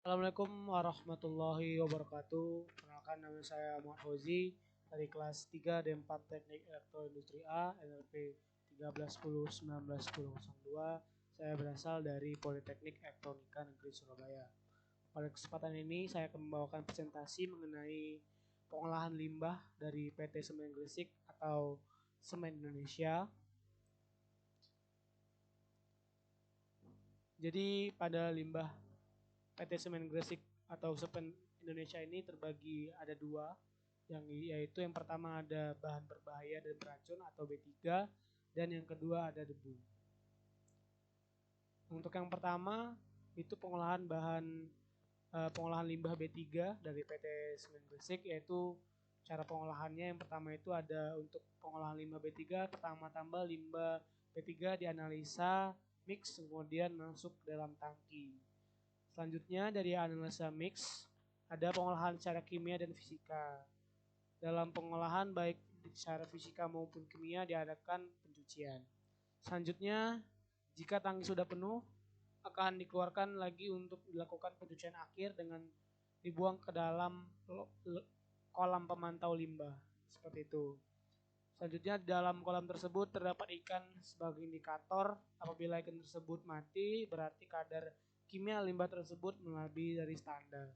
Assalamualaikum warahmatullahi wabarakatuh. Perkenalkan, nama saya Muhammad Fauzi dari kelas 3 D4 Teknik Elektroindustri A NLP 1310191002. Saya berasal dari Politeknik Elektronika Negeri Surabaya. Pada kesempatan ini saya akan membawakan presentasi mengenai pengolahan limbah dari PT Semen Gresik atau Semen Indonesia. Jadi pada limbah PT Semen Gresik atau Semen Indonesia ini terbagi ada dua, yaitu yang pertama ada bahan berbahaya dan beracun atau B3, dan yang kedua ada debu. Untuk yang pertama itu pengolahan limbah B3 dari PT Semen Gresik, yaitu cara pengolahannya yang pertama itu ada untuk pengolahan limbah B3, pertama-tama limbah B3 dianalisa, mix, kemudian masuk ke dalam tangki. Selanjutnya dari analisa mix, ada pengolahan secara kimia dan fisika. Dalam pengolahan baik secara fisika maupun kimia diadakan pencucian. Selanjutnya, jika tangki sudah penuh, akan dikeluarkan lagi untuk dilakukan pencucian akhir dengan dibuang ke dalam kolam pemantau limbah. Seperti itu. Selanjutnya, di dalam kolam tersebut terdapat ikan sebagai indikator. Apabila ikan tersebut mati, berarti kadar kimia limbah tersebut melebihi dari standar.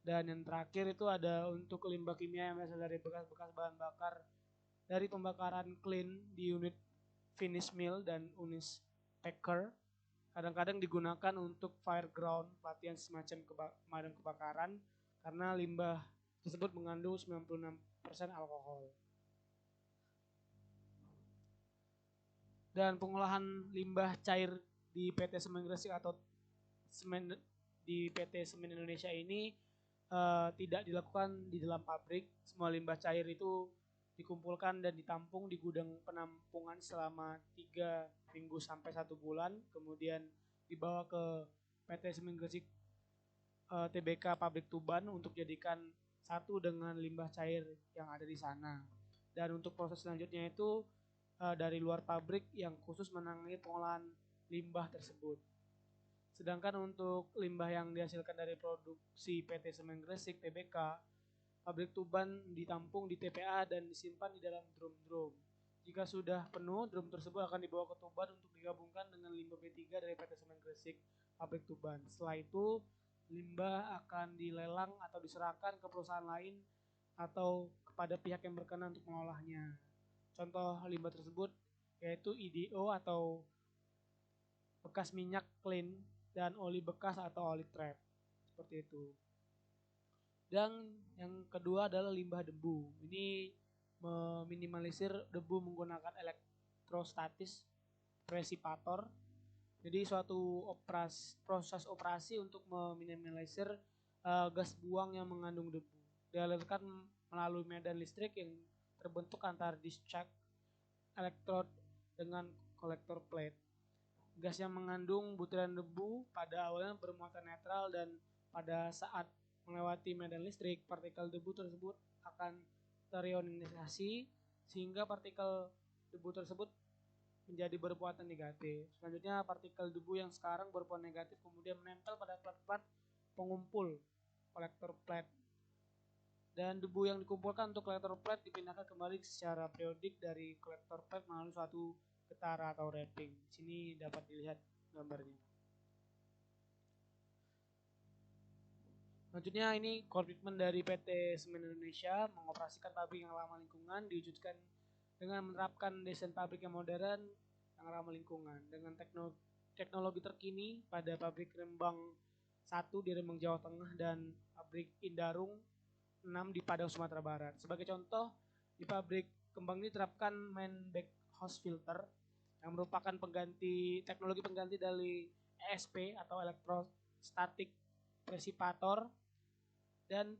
Dan yang terakhir itu ada untuk limbah kimia yang berasal dari bekas-bekas bahan bakar dari pembakaran clean di unit finish mill dan unit packer. Kadang-kadang digunakan untuk fireground, pelatihan semacam pemadam kebakaran, karena limbah tersebut mengandung 96% alkohol. Dan pengolahan limbah cair di PT Semen Gresik atau PT Semen Indonesia ini tidak dilakukan di dalam pabrik. Semua limbah cair itu dikumpulkan dan ditampung di gudang penampungan selama 3 minggu sampai 1 bulan, kemudian dibawa ke PT Semen Gresik TBK Pabrik Tuban untuk jadikan satu dengan limbah cair yang ada di sana. Dan untuk proses selanjutnya itu dari luar pabrik yang khusus menangani pengolahan limbah tersebut. Sedangkan untuk limbah yang dihasilkan dari produksi PT Semen Gresik TBK Pabrik Tuban ditampung di TPA dan disimpan di dalam drum-drum. Jika sudah penuh, drum tersebut akan dibawa ke Tuban untuk digabungkan dengan limbah B3 dari PT Semen Gresik Pabrik Tuban. Setelah itu, limbah akan dilelang atau diserahkan ke perusahaan lain atau kepada pihak yang berkenan untuk mengolahnya. Contoh limbah tersebut yaitu IDO atau bekas minyak clean dan oli bekas atau oli trap. Seperti itu. Dan yang kedua adalah limbah debu. Ini meminimalisir debu menggunakan elektrostatis presipator. Jadi suatu proses operasi untuk meminimalisir gas buang yang mengandung debu. Dialirkan melalui medan listrik yang terbentuk antara discharge elektrod dengan kolektor plate. Gas yang mengandung butiran debu pada awalnya bermuatan netral dan pada saat melewati medan listrik, partikel debu tersebut akan terionisasi sehingga partikel debu tersebut menjadi bermuatan negatif. Selanjutnya partikel debu yang sekarang bermuatan negatif kemudian menempel pada plat-plat pengumpul kolektor plate. Dan debu yang dikumpulkan untuk kolektor plate dipindahkan kembali secara periodik dari kolektor plate melalui suatu getara atau wrapping. Di sini dapat dilihat gambarnya. Selanjutnya ini komitmen dari PT Semen Indonesia mengoperasikan pabrik yang ramah lingkungan diwujudkan dengan menerapkan desain pabrik yang modern yang ramah lingkungan dengan teknologi terkini pada pabrik Rembang 1 di Rembang Jawa Tengah dan pabrik Indarung 6 di Padang Sumatera Barat. Sebagai contoh, di pabrik Kembang ini diterapkan main back house filter yang merupakan teknologi pengganti dari ESP atau elektrostatic presipator dan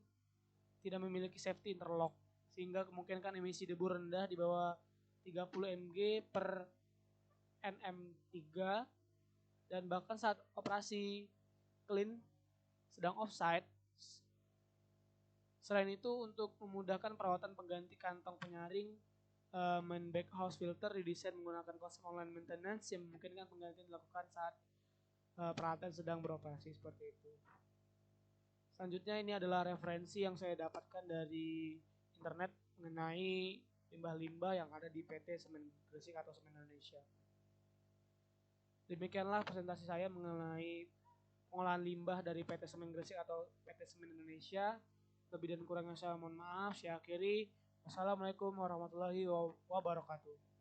tidak memiliki safety interlock sehingga kemungkinan emisi debu rendah di bawah 30 mg per nm3 dan bahkan saat operasi clean sedang offsite. Selain itu untuk memudahkan perawatan pengganti kantong penyaring, main back house filter didesain menggunakan konsep online maintenance yang memungkinkan penggantian dilakukan saat peralatan sedang beroperasi seperti itu. Selanjutnya ini adalah referensi yang saya dapatkan dari internet mengenai limbah-limbah yang ada di PT Semen Gresik atau Semen Indonesia. Demikianlah presentasi saya mengenai pengolahan limbah dari PT Semen Gresik atau PT Semen Indonesia. Lebih dan kurangnya saya mohon maaf. Saya akhiri. Wassalamualaikum warahmatullahi wabarakatuh.